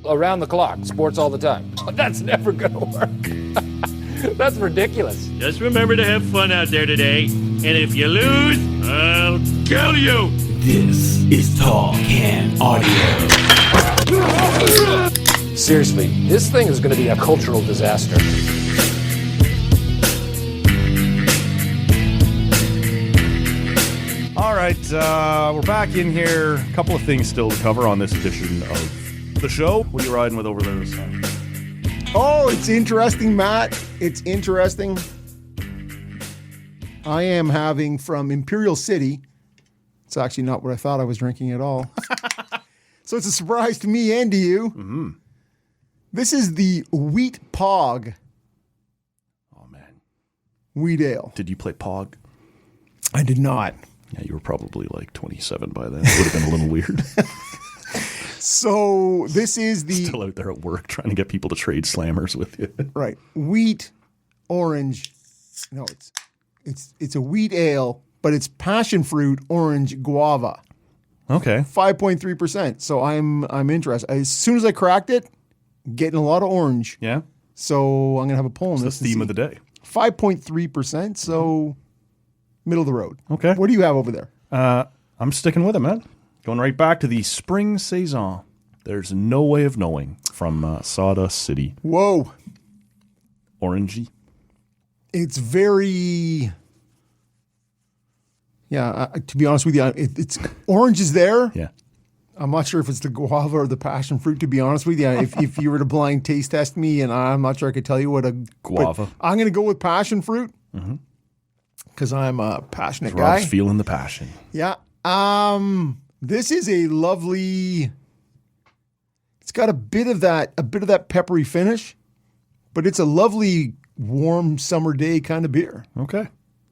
around the clock, sports all the time. That's never going to work. That's ridiculous. Just remember to have fun out there today. And if you lose, I'll kill you. This is Tall Can Audio. Seriously, this thing is going to be a cultural disaster. All right, we're back in here. A couple of things still to cover on this edition of the show. What are you riding with over there this time? Oh, it's interesting, Matt. It's interesting. I am having from Imperial City. It's actually not what I thought I was drinking at all. So it's a surprise to me and to you. Mm-hmm. This is the Wheat Pog. Oh, man. Wheat ale. Did you play Pog? I did not. Yeah, you were probably like 27 by then. It would have been a little weird. So this is the... Still out there at work trying to get people to trade slammers with you. Right. Wheat, orange. No, it's a wheat ale, but it's passion fruit, orange, guava. Okay. 5.3%. So I'm interested. As soon as I cracked it, getting a lot of orange. Yeah. So I'm going to have a poll on That's this. the theme of the day. 5.3%. So middle of the road. Okay. What do you have over there? I'm sticking with it, man. Going right back to the spring saison. There's no way of knowing from Sawdust City. Whoa. Orangey. It's very... Yeah, to be honest with you, it's orange is there. Yeah. I'm not sure if it's the guava or the passion fruit, to be honest with you. If you were to blind taste test me, and I'm not sure I could tell you what a... Guava. I'm going to go with passion fruit because I'm a passionate Rob's guy. feeling the passion. Yeah. This is a lovely... It's got a bit of that peppery finish, but it's a lovely warm summer day kind of beer. Okay.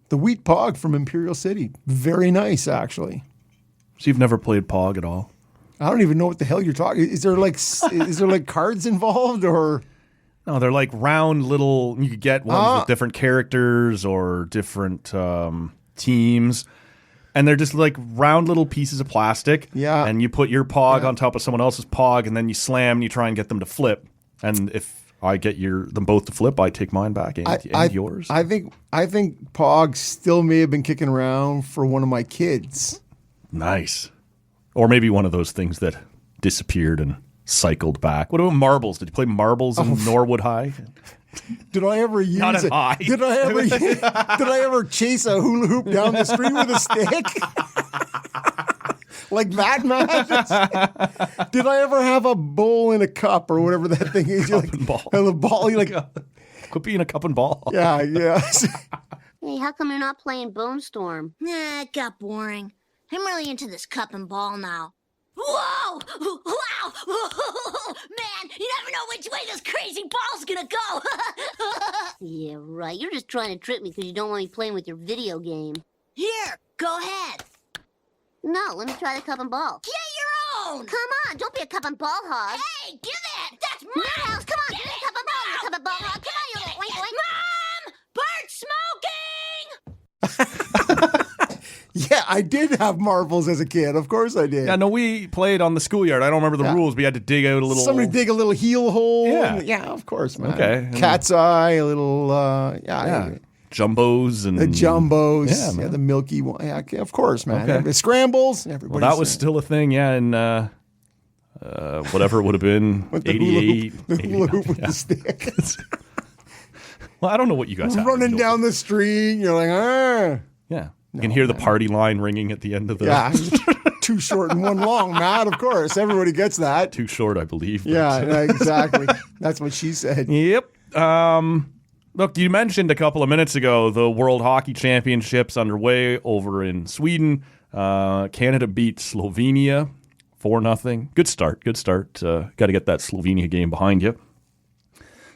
The Wheat Pog from Imperial City. Very nice, actually. So you've never played Pog at all? I don't even know what the hell you're talking. Is there like cards involved or? No, they're like round little. You could get ones with different characters or different teams, and they're just like round little pieces of plastic. Yeah. And you put your Pog on top of someone else's Pog, and then you slam and you try and get them to flip. And if I get them both to flip, I take mine back and yours. I think Pog still may have been kicking around for one of my kids. Nice. Or maybe one of those things that disappeared and cycled back. What about marbles? Did you play marbles in Norwood High? Did I ever use Not it? high. Did I ever chase a hula hoop down the street with a stick? Like that, man? Did I ever have a bowl in a cup or whatever that thing is? Cup and ball. And the ball, you like... Could be in a cup and ball. Yeah. Hey, how come you're not playing Bone Storm? Nah, it got boring. I'm really into this cup and ball now. Whoa! Wow! Man, you never know which way this crazy ball's gonna go! Yeah, right. You're just trying to trick me because you don't want me playing with your video game. Here, go ahead. No, let me try the cup and ball. Get your own! Come on, don't be a cup and ball hog. Hey, give it! That's mine! Miles, come on, give me a cup and ball. You're a cup and ball hog. Come on, you little oink oink. Mom! Bird smoking! Yeah, I did have marbles as a kid. Of course I did. Yeah, no, we played on the schoolyard. I don't remember the rules. We had to dig out a little... Somebody dig a little heel hole. Yeah. Yeah, of course, man. Okay. Cat's eye, a little... Jumbos and... The jumbos. Yeah, man. The milky one. Yeah, of course, man. Okay. Scrambles. Well, that was still a thing, yeah, in whatever it would have been, with the 88. The hula hoop with yeah. the stick. Well, I don't know what you guys have. Running down the street, you're like, Yeah. You can hear the party line ringing at the end of the... Yeah. Too short and one long, Matt, of course. Everybody gets that. Too short, I believe. But... Yeah, exactly. That's what she said. Yep. Look, you mentioned a couple of minutes ago the World Hockey Championships underway over in Sweden. Canada beat Slovenia 4-0. Good start. Got to get that Slovenia game behind you.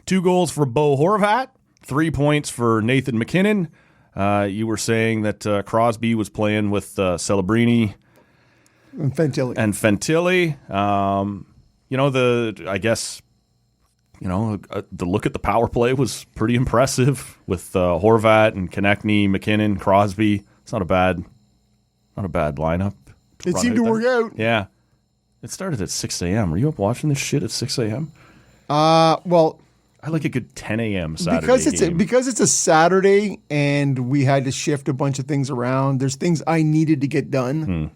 2 goals for Bo Horvat. 3 points for Nathan McKinnon. You were saying that Crosby was playing with Celebrini and Fantilli. The look at the power play was pretty impressive with Horvat and Konechny, McKinnon, Crosby. It's not a bad lineup. It seemed to work out. Yeah. It started at 6 a.m. Were you up watching this shit at 6 a.m.? Well, I like a good 10 a.m. Saturday game. Because it's a Saturday and we had to shift a bunch of things around. There's things I needed to get done,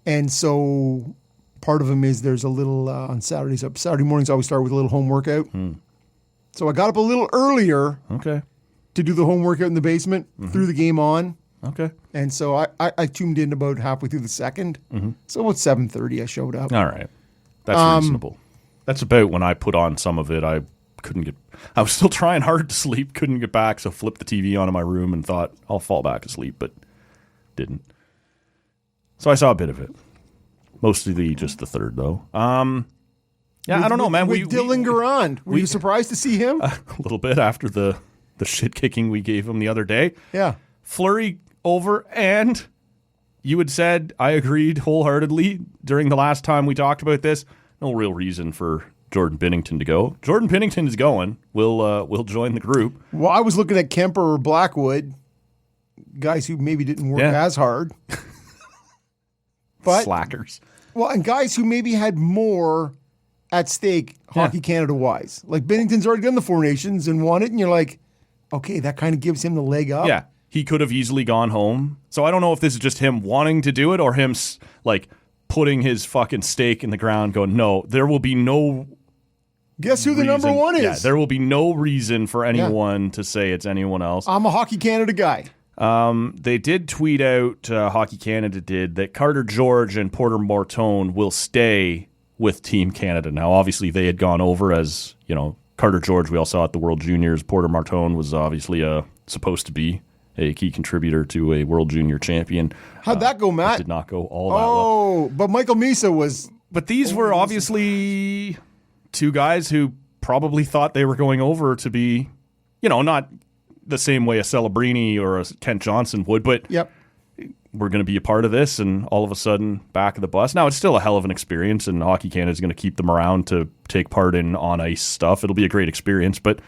and so part of them is there's a little on Saturdays. Saturday mornings I always start with a little home workout. So I got up a little earlier. Okay. To do the home workout in the basement, threw the game on. Okay. And so I tuned in about halfway through the second. So about 7:30 I showed up. All right. That's reasonable. That's about when I put on some of it. I was still trying hard to sleep, couldn't get back, so flipped the TV on in my room and thought I'll fall back asleep, but didn't. So I saw a bit of it. Mostly just the third, though. I don't know, man. With Dylan Garand. Were you surprised to see him? A little bit after the shit kicking we gave him the other day. Yeah. Fleury over, and you had said, I agreed wholeheartedly during the last time we talked about this, no real reason for Jordan Binnington to go. Jordan Binnington is going. We'll join the group. Well, I was looking at Kemper or Blackwood, guys who maybe didn't work as hard. But slackers. Well, and guys who maybe had more at stake Hockey Canada-wise. Like Binnington's already done the Four Nations and won it, and you're like, okay, that kind of gives him the leg up. Yeah. He could have easily gone home. So I don't know if this is just him wanting to do it or him putting his fucking stake in the ground going, no, there will be no Guess who the number one is? Yeah, there will be no reason for anyone to say it's anyone else. I'm a Hockey Canada guy. They did tweet out, Hockey Canada did, that Carter George and Porter Mortone will stay with Team Canada. Now, obviously, they had gone over as, Carter George, we all saw at the World Juniors. Porter Mortone was obviously supposed to be a key contributor to a World Junior champion. How'd that go, Matt? It did not go all that well. Oh, but Michael Misa was... But these were obviously two guys who probably thought they were going over to be, not the same way a Celebrini or a Kent Johnson would, but we're going to be a part of this, and all of a sudden, back of the bus. Now, it's still a hell of an experience, and Hockey Canada is going to keep them around to take part in on-ice stuff. It'll be a great experience, but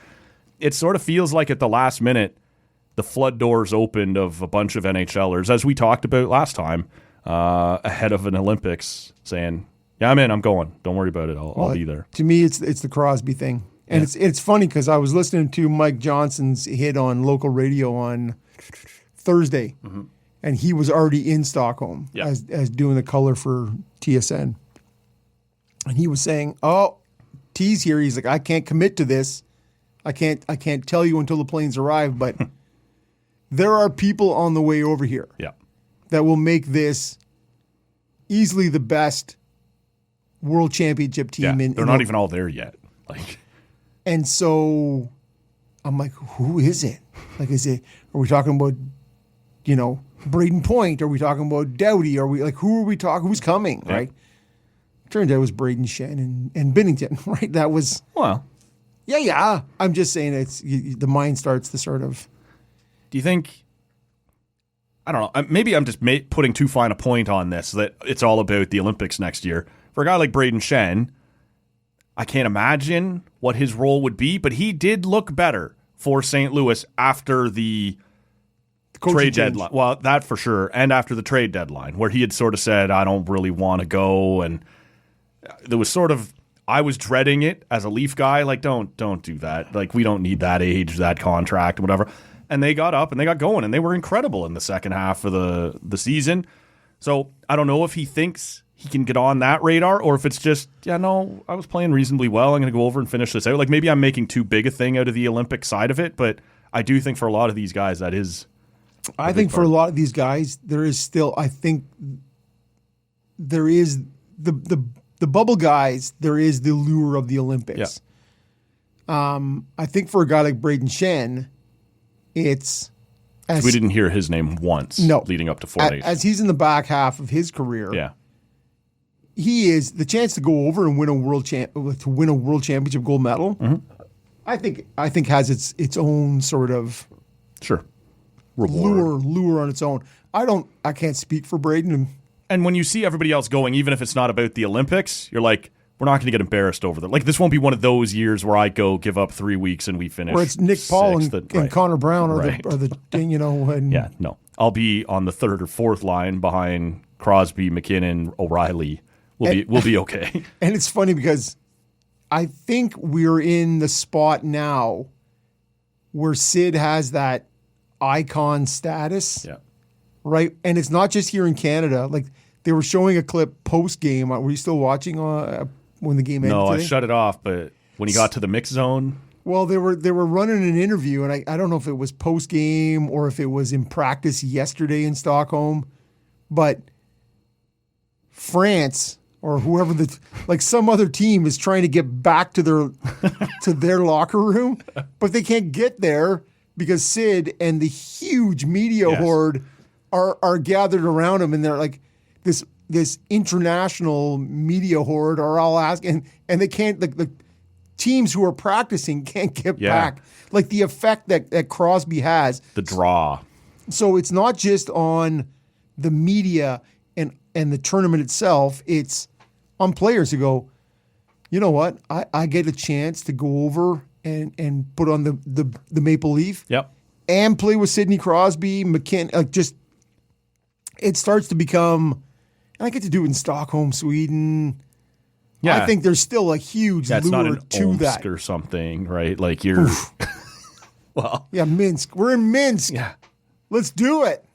it sort of feels like at the last minute, the flood doors opened of a bunch of NHLers, as we talked about last time, ahead of an Olympics, saying, yeah, I'm in, I'm going. Don't worry about it. I'll be there. To me, it's the Crosby thing. And it's funny because I was listening to Mike Johnson's hit on local radio on Thursday, and he was already in Stockholm as doing the color for TSN. And he was saying, T's here. He's like, I can't commit to this. I can't tell you until the planes arrive, but there are people on the way over here that will make this easily the best World Championship team. They're not even all there yet. And so I'm like, who is it? Are we talking about, Braden Point? Are we talking about Doughty? Are we who are we talking? Who's coming? Yeah. Right. Turned out it was Braden Shen and Binnington. Right. That was Yeah. I'm just saying the mind starts to sort of. Do you think? I don't know. Maybe I'm just putting too fine a point on this that it's all about the Olympics next year. For a guy like Braden Shen, I can't imagine what his role would be, but he did look better for St. Louis after the trade deadline. Well, that for sure. And after the trade deadline, where he had sort of said, I don't really want to go. And there was sort of, I was dreading it as a Leaf guy. Don't do that. We don't need that age, that contract, whatever. And they got up and they got going, and they were incredible in the second half of the season. So I don't know if he thinks he can get on that radar, or if it's just, I was playing reasonably well. I'm going to go over and finish this out. Maybe I'm making too big a thing out of the Olympic side of it, but I do think for a lot of these guys that is. I think for a lot of these guys, there is still. I think there is the bubble guys. There is the lure of the Olympics. Yeah. I think for a guy like Braden Shen, it's. We didn't hear his name once. Leading up to 4 days. As he's in the back half of his career. Yeah. He is the chance to go over and win a world championship gold medal. Mm-hmm. I think has its own sort of lure on its own. I can't speak for Braden. And when you see everybody else going, even if it's not about the Olympics, you're like, we're not going to get embarrassed over them. This won't be one of those years where I go give up 3 weeks and we finish. Where it's Nick Paul and Connor And I'll be on the third or fourth line behind Crosby, McKinnon, O'Reilly. we'll be okay. And it's funny because I think we're in the spot now where Sid has that icon status, Yeah. right? And it's not just here in Canada. Like they were showing a clip post game. Were you still watching when the game ended? No, today? I shut it off. But when he got to the mix zone, Well, they were running an interview, and I don't know if it was post game or if it was in practice yesterday in Stockholm, but France or whoever like some other team is trying to get back to their locker room, but they can't get there because Sid and the huge media horde are gathered around him, and they're like this international media horde are all asking, and they can't the teams who are practicing can't get back. Like the effect that Crosby has. the draw. So it's not just on the media and the tournament itself, it's on players who go, you know what, I get a chance to go over and put on the Maple Leaf Yep. and play with Sidney Crosby, McKinnon. It starts to become, and I get to do it in Stockholm, Sweden. Yeah. I think there's still a huge That's lure not an to Omsk that. or something, right? Like you're. Well, Yeah, Minsk. We're in Minsk. yeah. Let's do it.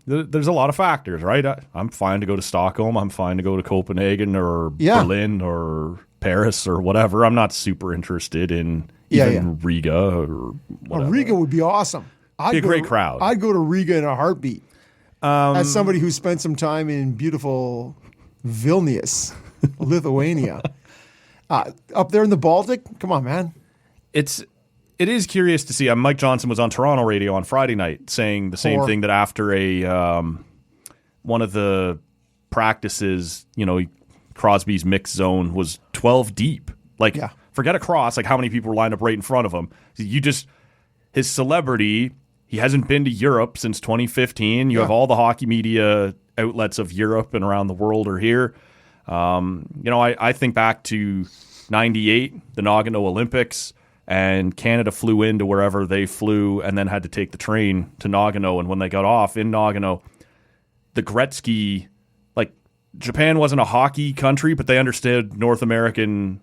There's a lot of factors, right? I'm fine to go to Stockholm. I'm fine to go to Copenhagen or Yeah. Berlin or Paris or whatever. I'm not super interested in even Riga or whatever. Riga would be awesome. I'd Be a go great to- crowd. I'd go to Riga in a heartbeat. As somebody who spent some time in beautiful Vilnius, Lithuania. Up there in the Baltic? Come on, man. It is curious to see. Mike Johnson was on Toronto radio on Friday night saying the same thing, that after one of the practices, Crosby's mixed zone was 12 deep. Like, forget across, like how many people were lined up right in front of him. His celebrity, he hasn't been to Europe since 2015. You have all the hockey media outlets of Europe and around the world are here. I think back to 98, the Nagano Olympics, and Canada flew into wherever they flew and then had to take the train to Nagano. And when they got off in Nagano, the Gretzky, like Japan wasn't a hockey country, but they understood North American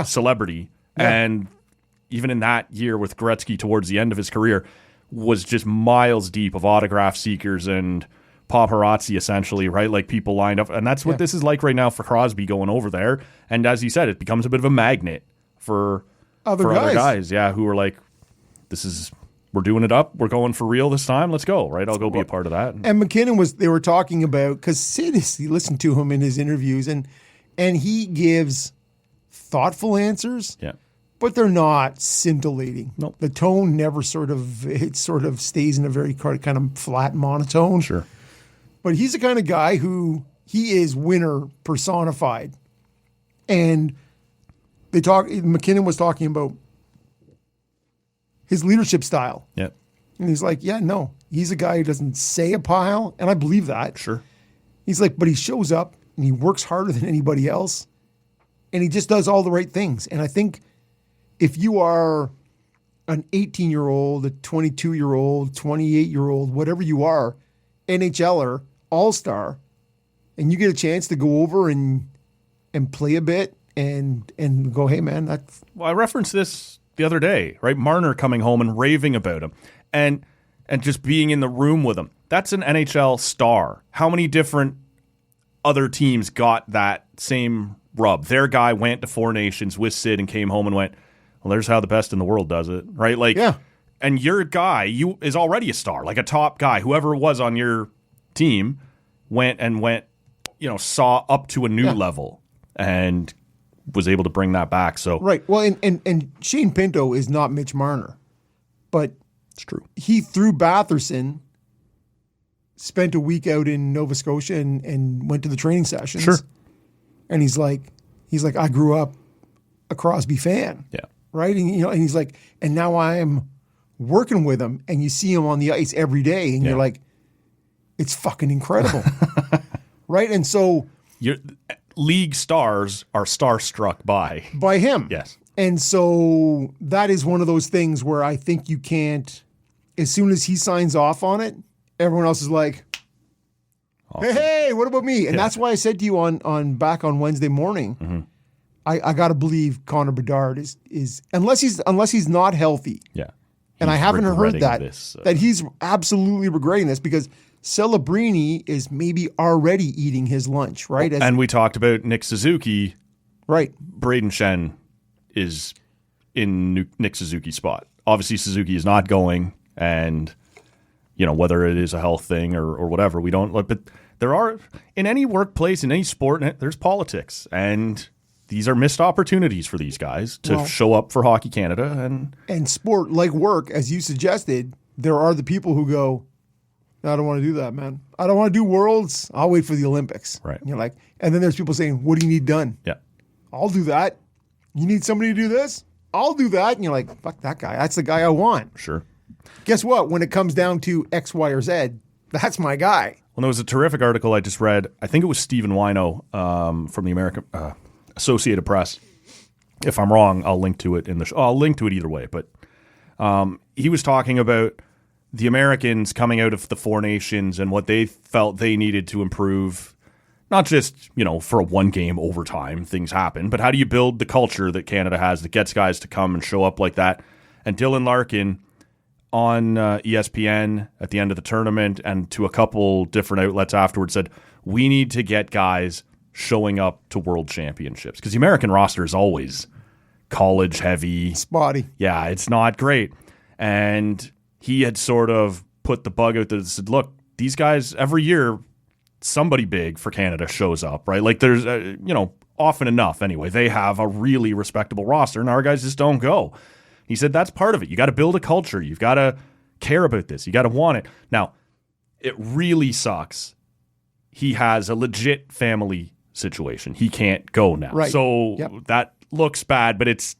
celebrity. Yeah. And even in that year with Gretzky towards the end of his career was just miles deep of autograph seekers and paparazzi, essentially, right? Like people lined up. And that's what this is like right now for Crosby going over there. And as you said, it becomes a bit of a magnet for other guys, who are like, we're doing it up. We're going for real this time. Let's go, right? I'll go be a part of that. And McKinnon they were talking about, because Sid, he listened to him in his interviews, and he gives thoughtful answers, but they're not scintillating. Nope. The tone never sort of stays in a very kind of flat monotone. Sure. But he's the kind of guy who, he is winner personified. And McKinnon was talking about his leadership style. Yeah. And he's like, he's a guy who doesn't say a pile. And I believe that. Sure. He's like, but he shows up and he works harder than anybody else. And he just does all the right things. And I think if you are an 18-year-old, a 22-year-old, 28-year-old, whatever you are, NHLer, all-star, and you get a chance to go over and play a bit and go, hey, man, that's... Well, I referenced this the other day, right? Marner coming home and raving about him and just being in the room with him. That's an NHL star. How many different other teams got that same rub? Their guy went to Four Nations with Sid and came home and went, well, there's how the best in the world does it, right? Like, and your guy is already a star, like a top guy. Whoever it was on your team went, saw up to a new level and was able to bring that back. So right. Well, and Shane Pinto is not Mitch Marner, but it's true. He, through Batherson, spent a week out in Nova Scotia and went to the training sessions. Sure. And he's like, I grew up a Crosby fan. Yeah. Right. And he's like, and now I'm working with him, and you see him on the ice every day, and you're like, it's fucking incredible. Right. And so your league stars are starstruck by him. Yes. And so that is one of those things where I think you can't, as soon as he signs off on it, everyone else is like, Hey, what about me? And that's why I said to you on back on Wednesday morning, I got to believe Connor Bedard is unless he's not healthy. Yeah. And I haven't heard regretting that this, that he's absolutely regretting this because Celebrini is maybe already eating his lunch, right? And we talked about Nick Suzuki. Right. Braden Shen is in Nick Suzuki's spot. Obviously, Suzuki is not going, and whether it is a health thing or whatever, we don't. But there are in any workplace, in any sport, there's politics, and these are missed opportunities for these guys to show up for Hockey Canada and sport like work, as you suggested. There are the people who go, I don't want to do that, man. I don't want to do Worlds. I'll wait for the Olympics. Right. And you're like, and then there's people saying, what do you need done? Yeah. I'll do that. You need somebody to do this? I'll do that. And you're like, fuck that guy. That's the guy I want. Sure. Guess what? When it comes down to X, Y, or Z, that's my guy. Well, there was a terrific article I just read. I think it was Stephen Wino from the American Associated Press. If I'm wrong, I'll link to it in the show. I'll link to it either way. But he was talking about the Americans coming out of the Four Nations and what they felt they needed to improve. Not just, for a one-game overtime, things happen, but how do you build the culture that Canada has that gets guys to come and show up like that? And Dylan Larkin on ESPN at the end of the tournament and to a couple different outlets afterwards said, we need to get guys showing up to world championships because the American roster is always college-heavy. Spotty. Yeah, it's not great. And he had sort of put the bug out there that said, look, these guys every year – somebody big for Canada shows up, right? Like there's, often enough anyway. They have a really respectable roster, and our guys just don't go. He said that's part of it. You got to build a culture. You've got to care about this. You got to want it. Now, it really sucks. He has a legit family situation. He can't go now. Right. So that looks bad, but it's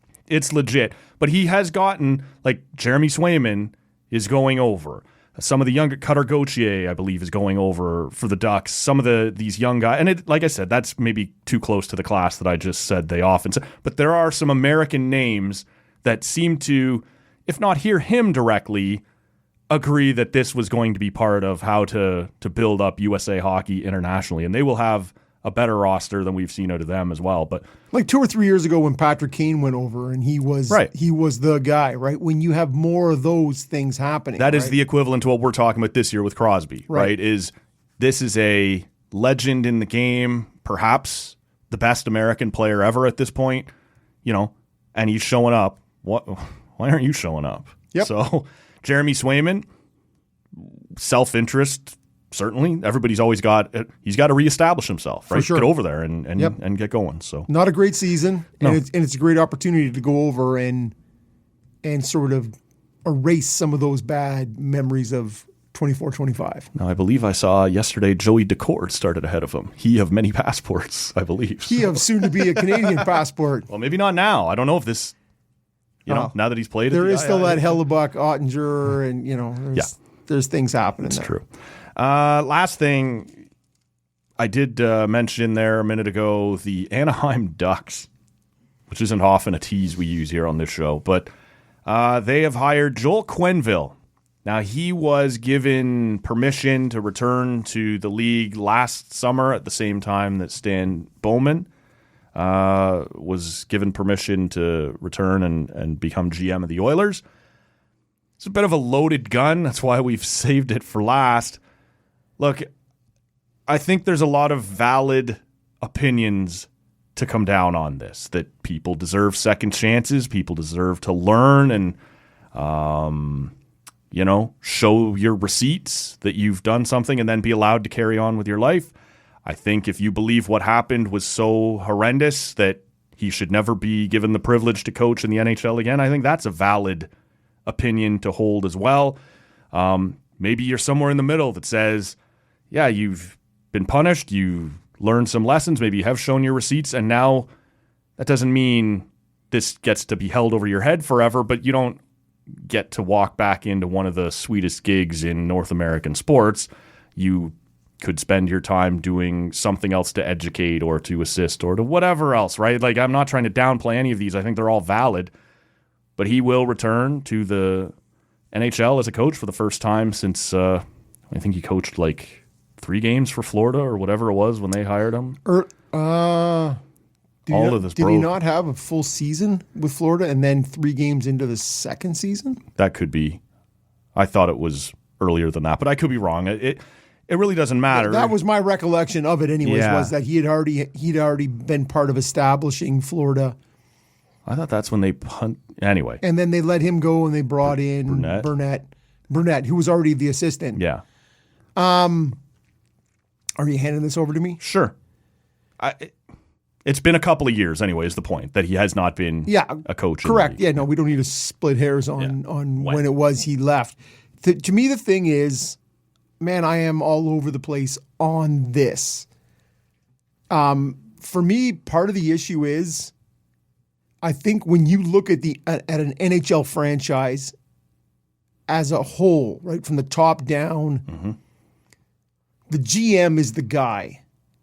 legit. But he has gotten, like Jeremy Swayman is going over. Some of the younger Cutter Gauthier, I believe, is going over for the Ducks. Some of these young guys, and like I said, that's maybe too close to the class that I just said they often say. But there are some American names that seem to, if not hear him directly, agree that this was going to be part of how to build up USA hockey internationally, and they will have a better roster than we've seen out of them as well. But like 2 or 3 years ago when Patrick Kane went over and he was the guy, right? When you have more of those things happening. That is the equivalent to what we're talking about this year with Crosby, right? This is a legend in the game, perhaps the best American player ever at this point, and he's showing up. Why aren't you showing up? Yep. So Jeremy Swayman, self-interest, certainly. Everybody's always he's got to reestablish himself, right? For sure. Get over there and get going. So not a great season, No. and it's a great opportunity to go over and sort of erase some of those bad memories of 24-25. Now, I believe I saw yesterday Joey Decord started ahead of him. He of many passports, I believe. He of soon to be a Canadian passport. Well, maybe not now. I don't know if this, now that he's played. There at is still that Hellebuck, Ottinger, and there's things happening. It's there. true. Last thing, I did mention there a minute ago the Anaheim Ducks, which isn't often a tease we use here on this show, but they have hired Joel Quenneville. Now, he was given permission to return to the league last summer at the same time that Stan Bowman was given permission to return and become GM of the Oilers. It's a bit of a loaded gun. That's why we've saved it for last. Look, I think there's a lot of valid opinions to come down on this, that people deserve second chances, people deserve to learn and, show your receipts that you've done something and then be allowed to carry on with your life. I think if you believe what happened was so horrendous that he should never be given the privilege to coach in the NHL again, I think that's a valid opinion to hold as well. Maybe you're somewhere in the middle that says, yeah, you've been punished, you learned some lessons, maybe you have shown your receipts, and now that doesn't mean this gets to be held over your head forever, but you don't get to walk back into one of the sweetest gigs in North American sports. You could spend your time doing something else to educate or to assist or to whatever else, right? Like, I'm not trying to downplay any of these. I think they're all valid, but he will return to the NHL as a coach for the first time since I think he coached like 3 games for Florida or whatever it was when they hired him. Did of this he broke. not have a full season with Florida and then 3 games into the second season? That could be. I thought it was earlier than that, but I could be wrong. It really doesn't matter. That was my recollection of it anyways, Yeah. was that he'd already been part of establishing Florida. I thought that's when they anyway. And then they let him go and they brought in Burnett, who was already the assistant. Yeah. Are you handing this over to me? Sure. It's been a couple of years anyway, is the point, that he has not been a coach. Correct. Yeah, no, we don't need to split hairs on when it was he left. To me, the thing is, man, I am all over the place on this. For me, part of the issue is, I think when you look at an NHL franchise as a whole, right, from the top down, the GM is the guy.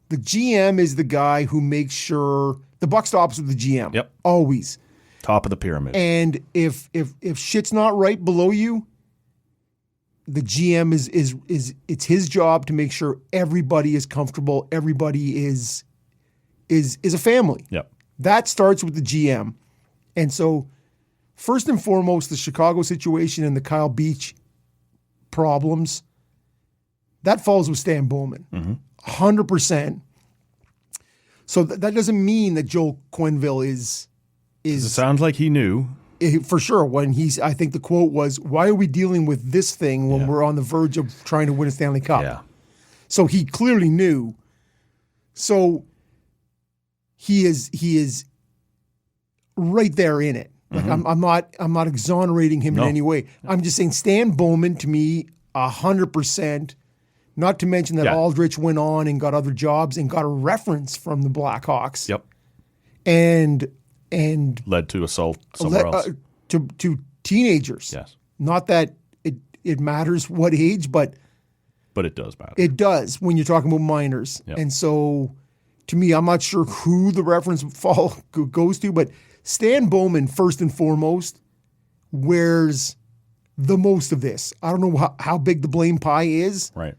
The GM is the guy who makes sure the buck stops with the GM. Yep. Always. Top of the pyramid. And if shit's not right below you, the GM is it's his job to make sure everybody is comfortable, everybody is a family. Yep. That starts with the GM. And so first and foremost, the Chicago situation and the Kyle Beach problems, that falls with Stan Bowman. 100%. So that doesn't mean that Joel Quenneville is It sounds like he knew. for sure when I think the quote was, why are we dealing with this thing when we're on the verge of trying to win a Stanley Cup? Yeah. So he clearly knew. So he is right there in it. Like I'm not exonerating him in any way. I'm just saying Stan Bowman to me 100%. Not to mention that Aldrich went on and got other jobs and got a reference from the Blackhawks. Yep. And Led to assault somewhere else. to teenagers. Yes. Not that it matters what age, but But it does matter. it does when you're talking about minors. Yep. And so, to me, I'm not sure who the reference goes to, but Stan Bowman, first and foremost, wears the most of this. I don't know how big the blame pie is. Right.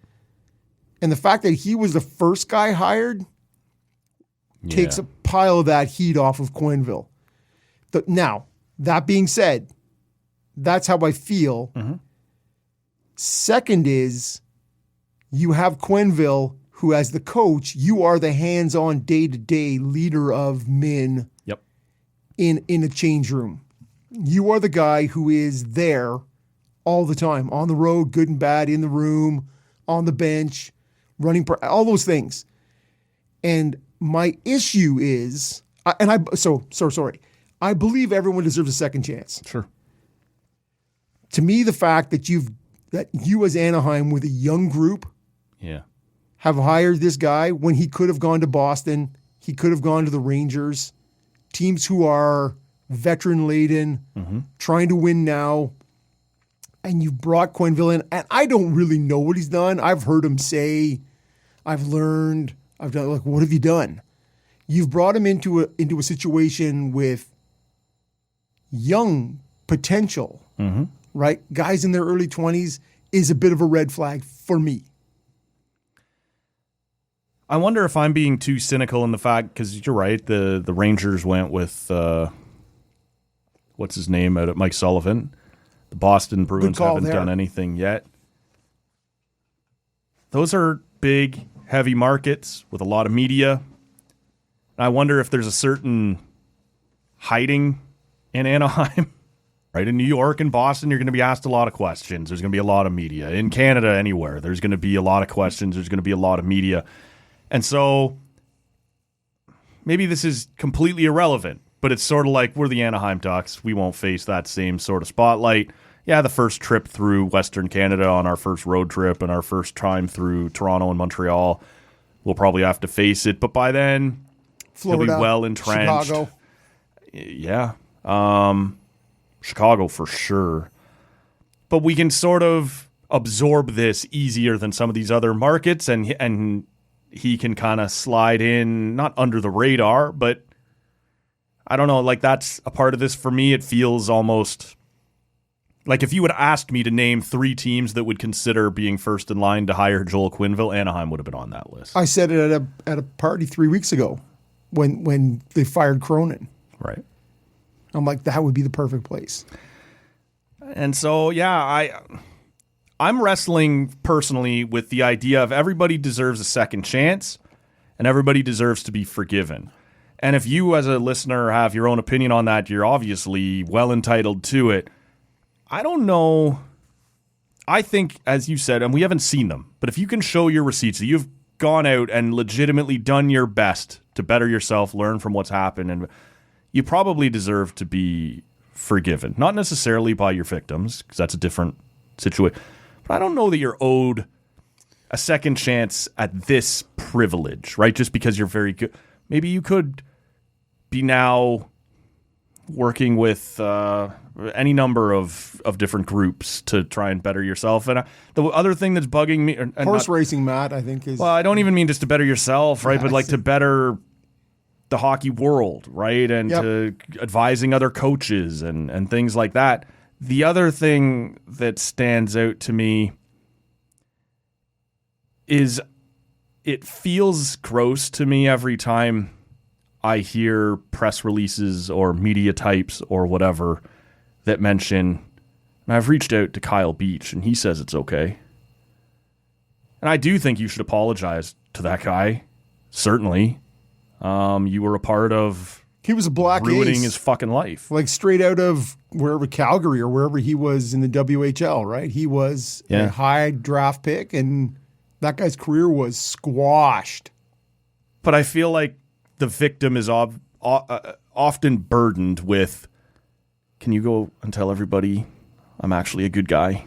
And the fact that he was the first guy hired takes a pile of that heat off of Quenneville. Now, that being said, that's how I feel. Second is, you have Quenneville, who as the coach, you are the hands-on day-to-day leader of men in a change room. You are the guy who is there all the time, on the road, good and bad, in the room, on the bench, running, all those things. And my issue is, sorry. I believe everyone deserves a second chance. Sure. To me, the fact that you as Anaheim with a young group have hired this guy when he could have gone to Boston, he could have gone to the Rangers, teams who are veteran-laden, trying to win now, and you've brought Quenneville in, and I don't really know what he's done. I've heard him say, I've learned, I've done, like, what have you done? You've brought him into a situation with young potential, right? Guys in their early 20s is a bit of a red flag for me. I wonder if I'm being too cynical in the fact, because you're right, the Rangers went with, what's his name out at Mike Sullivan. The Boston Bruins haven't done anything yet. Those are big, heavy markets with a lot of media. I wonder if there's a certain hiding in Anaheim. Right, in New York and Boston, you're going to be asked a lot of questions. There's going to be a lot of media. In Canada, anywhere, there's going to be a lot of questions. There's going to be a lot of media. And so maybe this is completely irrelevant, but it's sort of like we're the Anaheim Ducks. We won't face that same sort of spotlight. Yeah, the first trip through Western Canada on our first road trip and our first time through Toronto and Montreal, we'll probably have to face it. But by then, Florida, he'll be well entrenched. Chicago. Yeah. Chicago for sure. But we can sort of absorb this easier than some of these other markets, and he can kind of slide in, not under the radar, but I don't know, like that's a part of this for me. It feels almost Like, if you would asked me to name 3 teams that would consider being first in line to hire Joel Quenneville, Anaheim would have been on that list. I said it at a party 3 weeks ago when they fired Cronin. Right. I'm like, that would be the perfect place. And so, yeah, I'm wrestling personally with the idea of everybody deserves a second chance and everybody deserves to be forgiven. And if you as a listener have your own opinion on that, you're obviously well entitled to it. I don't know. I think, as you said, and we haven't seen them, but if you can show your receipts that you've gone out and legitimately done your best to better yourself, learn from what's happened, and you probably deserve to be forgiven. Not necessarily by your victims, because that's a different situation. But I don't know that you're owed a second chance at this privilege, right? Just because you're very good. Maybe you could be now working with any number of different groups to try and better yourself. And the other thing that's bugging me... Racing, Matt, I think is... Well, I don't even mean just to better yourself, right? Yeah, but like to better the hockey world, right? And to advising other coaches and things like that. The other thing that stands out to me is it feels gross to me every time I hear press releases or media types or whatever that mention, and I've reached out to Kyle Beach and he says it's okay. And I do think you should apologize to that guy. Certainly. You were a part of he was a black ruining ace, his fucking life. like straight out of wherever, Calgary or wherever he was in the WHL, right? He was a high draft pick and that guy's career was squashed. But I feel like the victim is often burdened with, can you go and tell everybody I'm actually a good guy?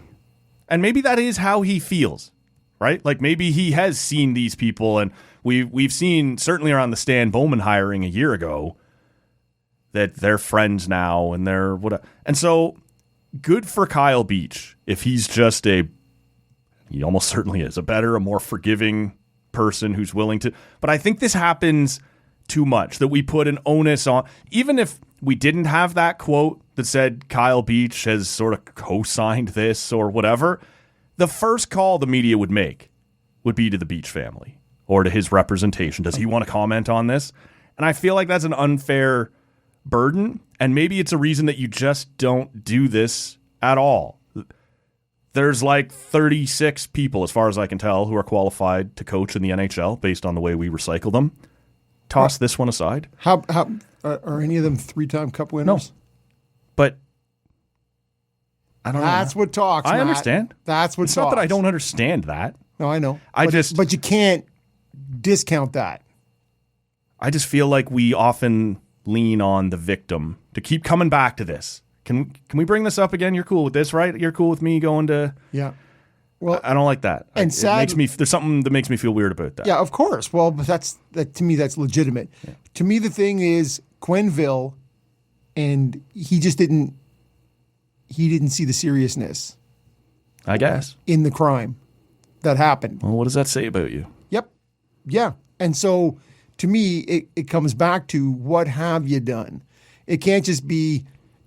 And maybe that is how he feels, right? Like maybe he has seen these people, and we've seen certainly around the Stan Bowman hiring a year ago that they're friends now and they're whatever. And so good for Kyle Beach if he's just he almost certainly is a better, a more forgiving person who's willing to. But I think this happens too much, that we put an onus on, even if we didn't have that quote that said Kyle Beach has sort of co-signed this or whatever, the first call the media would make would be to the Beach family or to his representation. Does he want to comment on this? And I feel like that's an unfair burden, and maybe it's a reason that you just don't do this at all. There's like 36 people, as far as I can tell, who are qualified to coach in the NHL based on the way we recycle them. Toss this one aside. How are any of them 3-time Cup winners? No. But I don't know. That's what talks, I Matt. understand. That's what it's talks. not that I don't understand that. No, I know. But you can't discount that. I just feel like we often lean on the victim to keep coming back to this. Can we bring this up again? You're cool with this, right? You're cool with me going to... Yeah. Well, I don't like that. And there's something that makes me feel weird about that. Yeah, of course. Well, but to me, that's legitimate. Yeah. To me, the thing is Quenneville, and he just didn't see the seriousness, I guess, in the crime that happened. Well, what does that say about you? Yep. Yeah. And so to me, it comes back to, what have you done? It can't just be,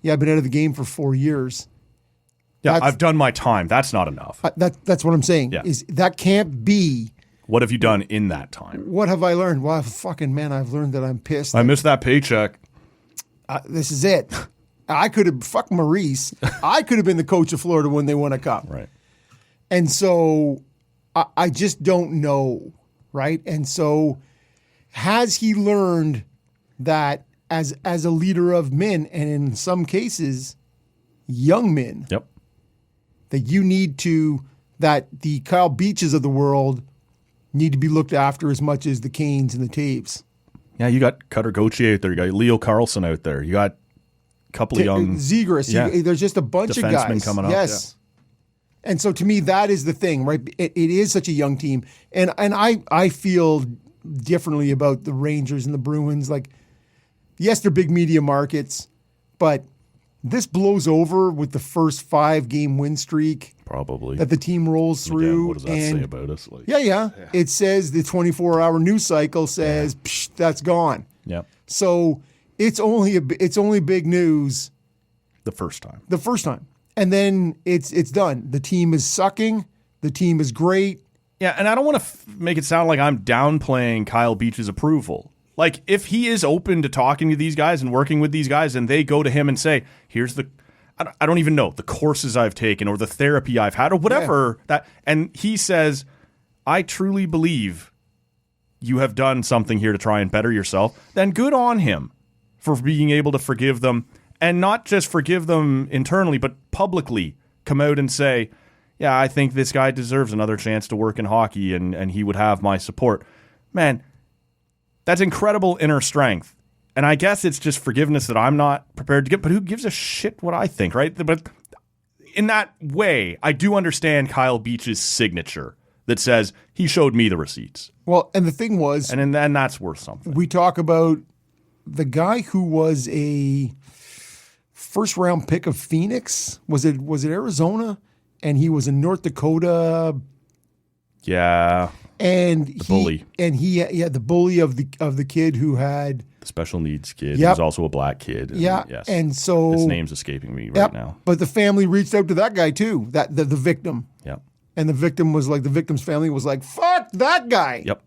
I've been out of the game for 4 years. Yeah, I've done my time. That's not enough. That's what I'm saying. Yeah. Is that can't be. What have you done in that time? What have I learned? Well, I've learned that I'm pissed. I missed that paycheck. This is it. I could have, fuck Maurice. I could have been the coach of Florida when they won a cup. Right. And so I just don't know, right? And so has he learned that as a leader of men, and in some cases, young men, yep, that you need to, that the Kyle Beaches of the world need to be looked after as much as the Canes and the Taves. Yeah, you got Cutter Gauthier out there. You got Leo Carlson out there. You got a couple of young... Zegras. Yeah. There's just a bunch of guys. Coming up. Yes. Yeah. And so to me, that is the thing, right? It is such a young team. And I feel differently about the Rangers and the Bruins. Like, yes, they're big media markets, but this blows over with the first 5-game win streak. Probably. That the team rolls through. Again, what does that say about us? Like, yeah. It says the 24-hour news cycle says, psh, that's gone. Yeah. So it's only big news the first time. and then it's done. The team is sucking. The team is great. Yeah, and I don't want to make it sound like I'm downplaying Kyle Beach's approval. Like, if he is open to talking to these guys and working with these guys, and they go to him and say, here's I don't even know, the courses I've taken or the therapy I've had or whatever, and he says, I truly believe you have done something here to try and better yourself, then good on him for being able to forgive them, and not just forgive them internally, but publicly come out and say, yeah, I think this guy deserves another chance to work in hockey, and he would have my support. Man, that's incredible inner strength. And I guess it's just forgiveness that I'm not prepared to give, but who gives a shit what I think, right? But in that way, I do understand Kyle Beach's signature that says he showed me the receipts. Well, and the thing was... And then that's worth something. We talk about the guy who was a first-round pick of Phoenix. Was it Arizona? And he was in North Dakota. Yeah. And the bully. And the bully of the kid who had... The special needs kid. Yep. He was also a black kid. And yeah. Yes. And so... His name's escaping me right now. But the family reached out to that guy too, the victim. Yep. And the victim was like, the victim's family was like, fuck that guy. Yep.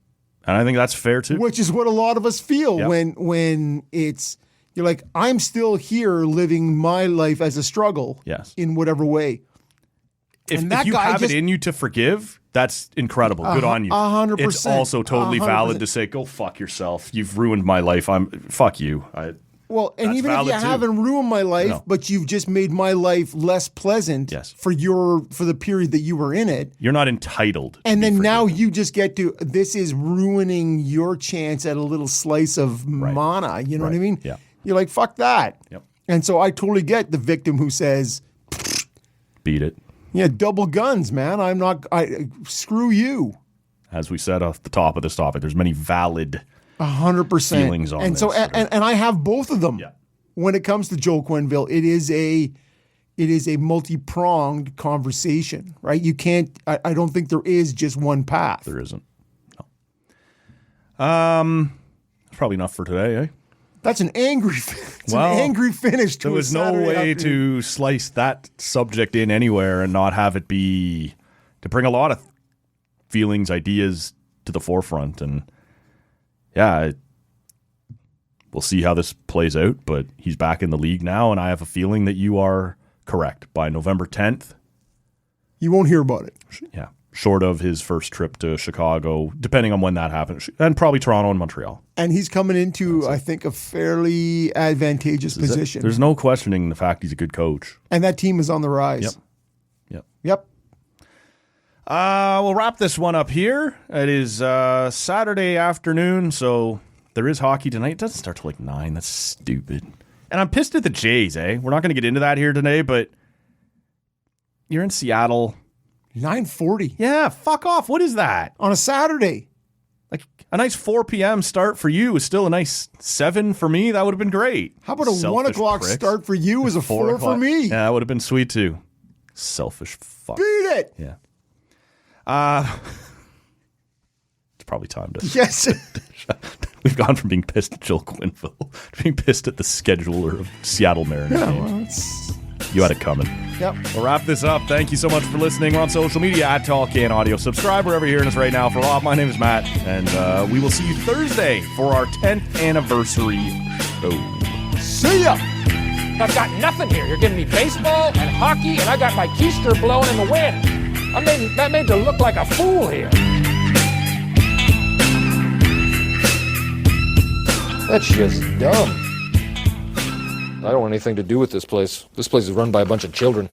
And I think that's fair too. Which is what a lot of us feel when it's, you're like, I'm still here living my life as a struggle. Yes. In whatever way. If you have it in you to forgive, that's incredible. Good on you. 100%. It's also totally 100%. valid to say, go fuck yourself. You've ruined my life. Fuck you. Well, and even if you haven't ruined my life, but you've just made my life less pleasant for the period that you were in it. You're not entitled. And then now you just get to, this is ruining your chance at a little slice of mana. You know what I mean? Yeah. You're like, fuck that. Yep. And so I totally get the victim who says, beat it. Yeah, double guns, man. Screw you. As we said off the top of this topic, there's many valid 100% feelings on and this. So, and I have both of them. Yeah. When it comes to Joel Quenneville, it is a multi-pronged conversation, right? You can't. I don't think there is just one path. There isn't. No. That's probably enough for today, eh? That's an angry. It's an angry finish. There was no way to slice that subject in anywhere and not have it be to bring a lot of feelings, ideas to the forefront, and yeah, we'll see how this plays out. But he's back in the league now, and I have a feeling that you are correct. By November 10th, you won't hear about it. Yeah, short of his first trip to Chicago, depending on when that happens, and probably Toronto and Montreal. And he's coming into, I think, a fairly advantageous position. There's no questioning the fact he's a good coach. And that team is on the rise. Yep. We'll wrap this one up here. It is Saturday afternoon, so there is hockey tonight. It doesn't start till like 9. That's stupid. And I'm pissed at the Jays, eh? We're not going to get into that here today, but you're in Seattle. 9:40. Yeah, fuck off. What is that? On a Saturday. Like a nice 4 p.m. start for you is still a nice 7 for me. That would have been great. How about a 1 o'clock start for you is a 4 for me? Yeah, that would have been sweet too. Selfish fuck. Beat it. Yeah. It's probably time to. Yes. We've gone from being pissed at Joel Quenneville to being pissed at the scheduler of Seattle Mariners games. You had it coming. Yep. We'll wrap this up. Thank you so much for listening. We're on social media at Tall Can Audio. Subscribe wherever you're hearing us right now. For Rob, my name is Matt, and we will see you Thursday for our 10th anniversary show. See ya. I've got nothing here. You're giving me baseball and hockey, and I got my keister blowing in the wind. That made to look like a fool here. That's just dumb. I don't want anything to do with this place. This place is run by a bunch of children.